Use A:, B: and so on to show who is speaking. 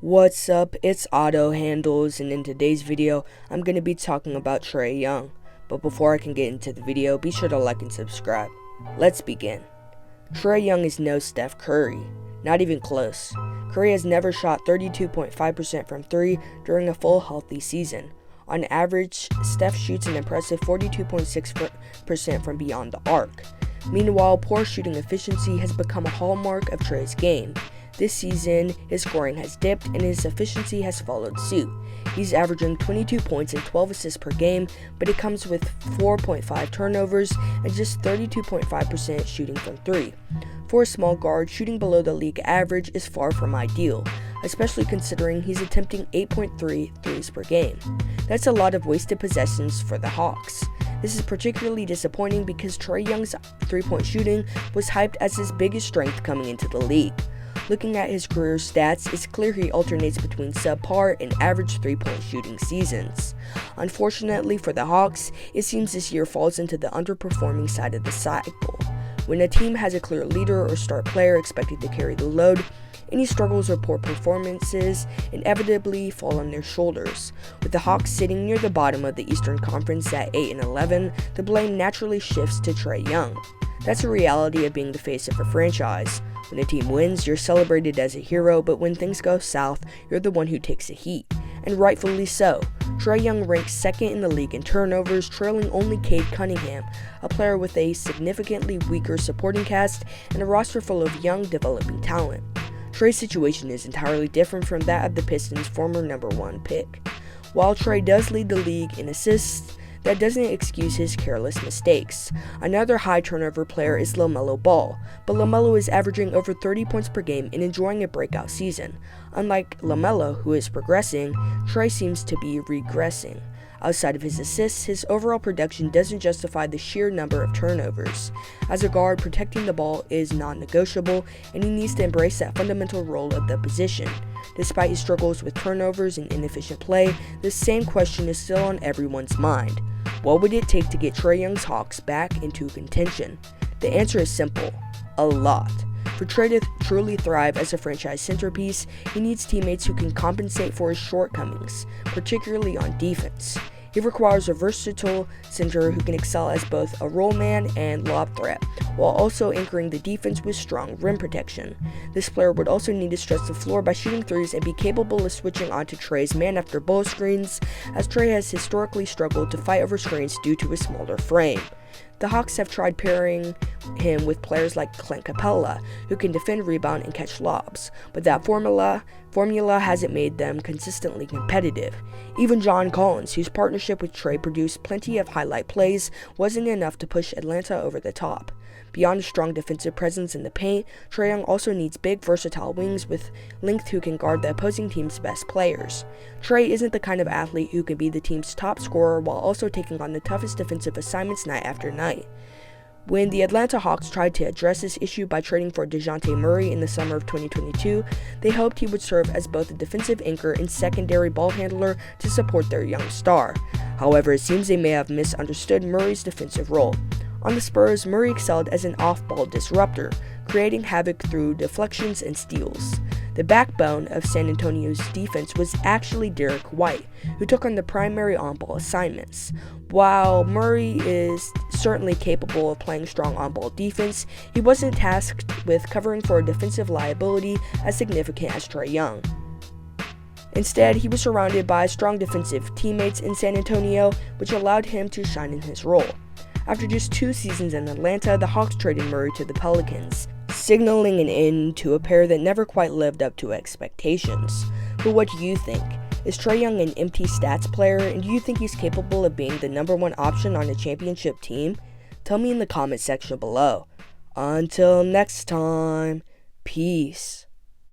A: What's up, it's Auto Handles, and in today's video, I'm going to be talking about Trae Young. But before I can get into the video, be sure to like and subscribe. Let's begin. Trae Young is no Steph Curry. Not even close. Curry has never shot 32.5% from 3 during a full healthy season. On average, Steph shoots an impressive 42.6% from beyond the arc. Meanwhile, poor shooting efficiency has become a hallmark of Trae's game. This season, his scoring has dipped and his efficiency has followed suit. He's averaging 22 points and 12 assists per game, but it comes with 4.5 turnovers and just 32.5% shooting from 3. For a small guard, shooting below the league average is far from ideal, especially considering he's attempting 8.3 threes per game. That's a lot of wasted possessions for the Hawks. This is particularly disappointing because Trae Young's three-point shooting was hyped as his biggest strength coming into the league. Looking at his career stats, it's clear he alternates between subpar and average three-point shooting seasons. Unfortunately for the Hawks, it seems this year falls into the underperforming side of the cycle. When a team has a clear leader or star player expected to carry the load, any struggles or poor performances inevitably fall on their shoulders. With the Hawks sitting near the bottom of the Eastern Conference at 8-11, the blame naturally shifts to Trae Young. That's a reality of being the face of a franchise. When a team wins, you're celebrated as a hero, but when things go south, you're the one who takes the heat. And rightfully so. Trae Young ranks second in the league in turnovers, trailing only Cade Cunningham, a player with a significantly weaker supporting cast and a roster full of young, developing talent. Trae's situation is entirely different from that of the Pistons' former number 1 pick. While Trae does lead the league in assists, that doesn't excuse his careless mistakes. Another high turnover player is LaMelo Ball, but LaMelo is averaging over 30 points per game and enjoying a breakout season. Unlike LaMelo, who is progressing, Trae seems to be regressing. Outside of his assists, his overall production doesn't justify the sheer number of turnovers. As a guard, protecting the ball is non-negotiable, and he needs to embrace that fundamental role of the position. Despite his struggles with turnovers and inefficient play, the same question is still on everyone's mind. What would it take to get Trae Young's Hawks back into contention? The answer is simple: a lot. For Trae to truly thrive as a franchise centerpiece, he needs teammates who can compensate for his shortcomings, particularly on defense. He requires a versatile center who can excel as both a roll man and lob threat, while also anchoring the defense with strong rim protection. This player would also need to stretch the floor by shooting threes and be capable of switching onto Trae's man-after-ball screens, as Trae has historically struggled to fight over screens due to his smaller frame. The Hawks have tried pairing him with players like Clint Capella, who can defend, rebound, and catch lobs, but that formula hasn't made them consistently competitive. Even John Collins, whose partnership with Trae produced plenty of highlight plays, wasn't enough to push Atlanta over the top. Beyond a strong defensive presence in the paint, Trae Young also needs big, versatile wings with length who can guard the opposing team's best players. Trae isn't the kind of athlete who can be the team's top scorer while also taking on the toughest defensive assignments night after night. When the Atlanta Hawks tried to address this issue by trading for DeJounte Murray in the summer of 2022, they hoped he would serve as both a defensive anchor and secondary ball handler to support their young star. However, it seems they may have misunderstood Murray's defensive role. On the Spurs, Murray excelled as an off-ball disruptor, creating havoc through deflections and steals. The backbone of San Antonio's defense was actually Derek White, who took on the primary on-ball assignments. While Murray is certainly capable of playing strong on-ball defense, he wasn't tasked with covering for a defensive liability as significant as Trae Young. Instead, he was surrounded by strong defensive teammates in San Antonio, which allowed him to shine in his role. After just 2 seasons in Atlanta, the Hawks traded Murray to the Pelicans, signaling an end to a pair that never quite lived up to expectations. But what do you think? Is Trae Young an empty stats player, and do you think he's capable of being the number 1 option on a championship team? Tell me in the comment section below. Until next time, peace.